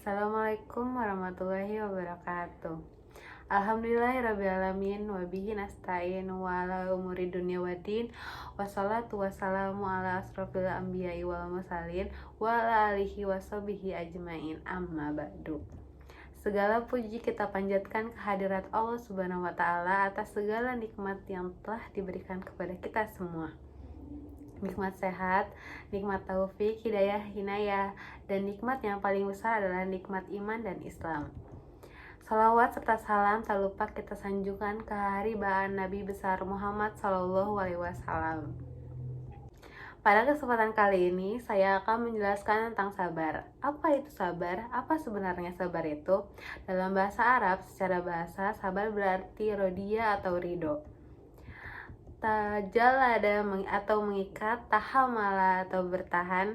Assalamualaikum warahmatullahi wabarakatuh. Alhamdulillahirrabbilalamin. Wabihi nasta'in wa ala umuri dunia waddin. Wassalatu wassalamu ala asrofil anbiya'i wal mursalin wa ala alihi washabihi ajmain, amma ba'du. Segala puji kita panjatkan kehadirat Allah Subhanahu wa Ta'ala atas segala nikmat yang telah diberikan kepada kita semua. Nikmat sehat, nikmat taufik, hidayah, hinayah, dan nikmat yang paling besar adalah nikmat iman dan Islam. Salawat serta salam tak lupa kita sanjungkan ke haribaan Nabi besar Muhammad SAW. Pada kesempatan kali ini, saya akan menjelaskan tentang sabar. Apa itu sabar? Apa sebenarnya sabar itu? Dalam bahasa Arab, secara bahasa, sabar berarti rodia atau ridho. Tajalada atau mengikat, tahamala atau bertahan,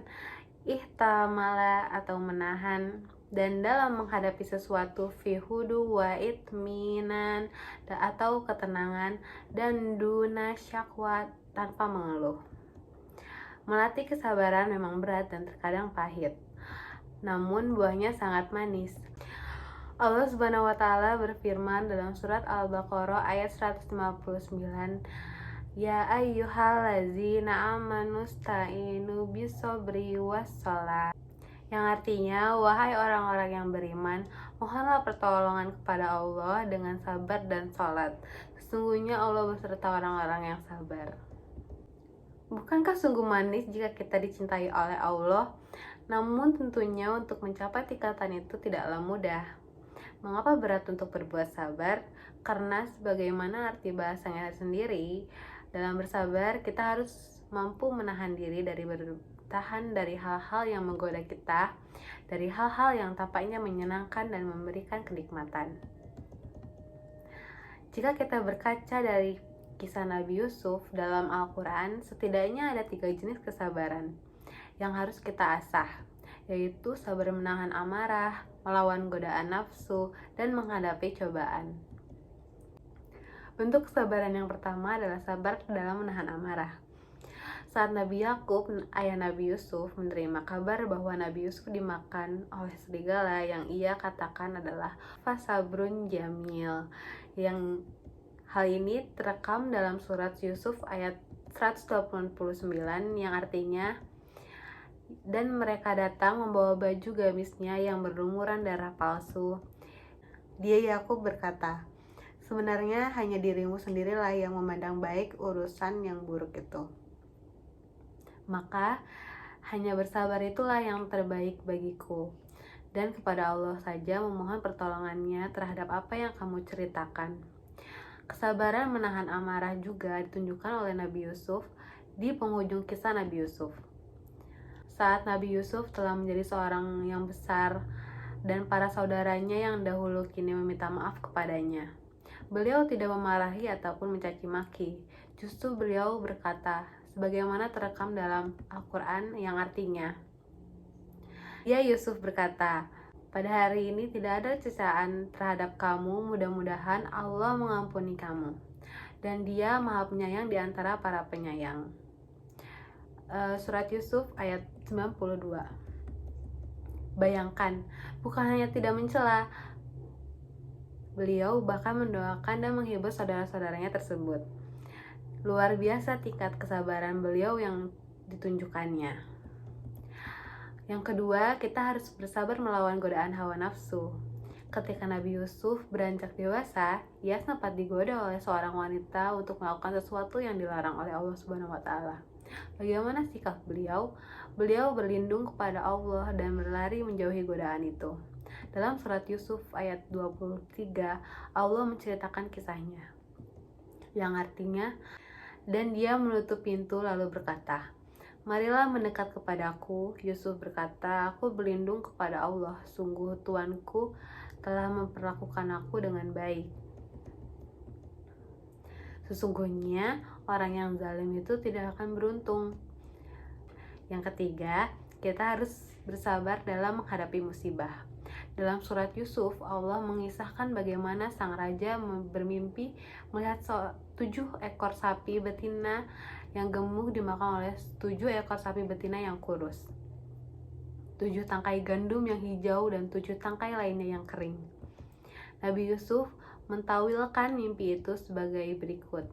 ihtamala atau menahan, dan dalam menghadapi sesuatu fi hudu wa itminan atau ketenangan, dan duna syakwa tanpa mengeluh. Melatih kesabaran memang berat dan terkadang pahit, namun buahnya sangat manis. Allah Subhanahu wa Ta'ala berfirman dalam surat Al-Baqarah ayat 159, Ya ayyuhallazina amanu sta'inu bisobri wassalat, yang artinya, wahai orang-orang yang beriman, mohonlah pertolongan kepada Allah dengan sabar dan sholat. Sesungguhnya Allah beserta orang-orang yang sabar. Bukankah sungguh manis jika kita dicintai oleh Allah? Namun tentunya untuk mencapai tingkatan itu tidaklah mudah. Mengapa berat untuk berbuat sabar? Karena sebagaimana arti bahasanya sendiri, dalam bersabar kita harus mampu menahan diri dari bertahan dari hal-hal yang menggoda kita, dari hal-hal yang tampaknya menyenangkan dan memberikan kenikmatan. Jika kita berkaca dari kisah Nabi Yusuf dalam Al-Quran, setidaknya ada 3 jenis kesabaran yang harus kita asah, yaitu sabar menahan amarah, melawan godaan nafsu, dan menghadapi cobaan. Bentuk kesabaran yang pertama adalah sabar dalam menahan amarah. Saat Nabi Yakub, ayah Nabi Yusuf, menerima kabar bahwa Nabi Yusuf dimakan oleh serigala, yang ia katakan adalah fasabrun jamil. Yang hal ini terekam dalam surat Yusuf ayat 129 yang artinya, dan mereka datang membawa baju gamisnya yang berlumuran darah palsu. Dia Yakub berkata, sebenarnya hanya dirimu sendirilah yang memandang baik urusan yang buruk itu. Maka hanya bersabar itulah yang terbaik bagiku, dan kepada Allah saja memohon pertolongannya terhadap apa yang kamu ceritakan. Kesabaran menahan amarah juga ditunjukkan oleh Nabi Yusuf di penghujung kisah Nabi Yusuf. Saat Nabi Yusuf telah menjadi seorang yang besar dan para saudaranya yang dahulu kini meminta maaf kepadanya, beliau tidak memarahi ataupun mencaci maki. Justru beliau berkata, sebagaimana terekam dalam Al-Quran yang artinya, Ya Yusuf berkata, pada hari ini tidak ada sisaan terhadap kamu, mudah-mudahan Allah mengampuni kamu, dan Dia Maha Penyayang di antara para penyayang. Surat Yusuf ayat 92. Bayangkan, bukan hanya tidak mencela, beliau bahkan mendoakan dan menghibur saudara-saudaranya tersebut. Luar biasa tingkat kesabaran beliau yang ditunjukkannya. Yang kedua, kita harus bersabar melawan godaan hawa nafsu. Ketika Nabi Yusuf beranjak dewasa, ia sempat digoda oleh seorang wanita untuk melakukan sesuatu yang dilarang oleh Allah Subhanahu wa Ta'ala. Bagaimana sikap beliau? Beliau berlindung kepada Allah dan berlari menjauhi godaan itu. Dalam surat Yusuf ayat 23, Allah menceritakan kisahnya, yang artinya, dan dia menutup pintu lalu berkata, marilah mendekat kepadaku. Yusuf berkata, aku berlindung kepada Allah, sungguh Tuanku telah memperlakukan aku dengan baik. Sesungguhnya orang yang zalim itu tidak akan beruntung. Yang ketiga, kita harus bersabar dalam menghadapi musibah. Dalam surat Yusuf, Allah mengisahkan bagaimana sang raja bermimpi melihat 7 ekor sapi betina yang gemuk dimakan oleh 7 ekor sapi betina yang kurus. 7 tangkai gandum yang hijau dan 7 tangkai lainnya yang kering. Nabi Yusuf mentawilkan mimpi itu sebagai berikut.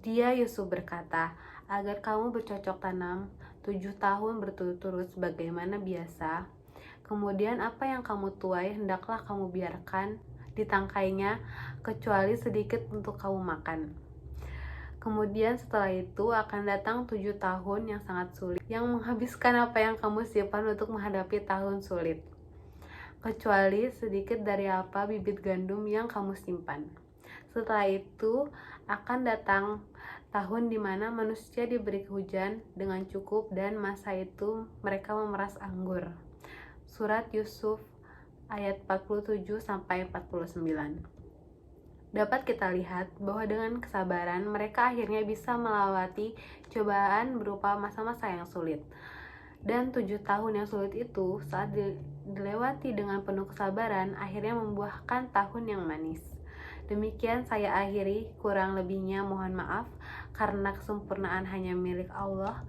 Dia Yusuf berkata, agar kamu bercocok tanam 7 tahun berturut-turut sebagaimana biasa. Kemudian apa yang kamu tuai hendaklah kamu biarkan di tangkainya, kecuali sedikit untuk kamu makan. Kemudian setelah itu akan datang 7 tahun yang sangat sulit, yang menghabiskan apa yang kamu simpan untuk menghadapi tahun sulit, kecuali sedikit dari apa bibit gandum yang kamu simpan. Setelah itu akan datang tahun di mana manusia diberi hujan dengan cukup dan masa itu mereka memeras anggur. Surat Yusuf ayat 47-49. Dapat kita lihat bahwa dengan kesabaran mereka akhirnya bisa melewati cobaan berupa masa-masa yang sulit. Dan 7 tahun yang sulit itu saat dilewati dengan penuh kesabaran akhirnya membuahkan tahun yang manis. Demikian saya akhiri, kurang lebihnya mohon maaf karena kesempurnaan hanya milik Allah,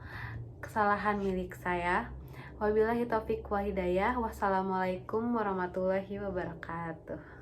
kesalahan milik saya. Wabillahi taufiq wa hidayah. Wassalamualaikum warahmatullahi wabarakatuh.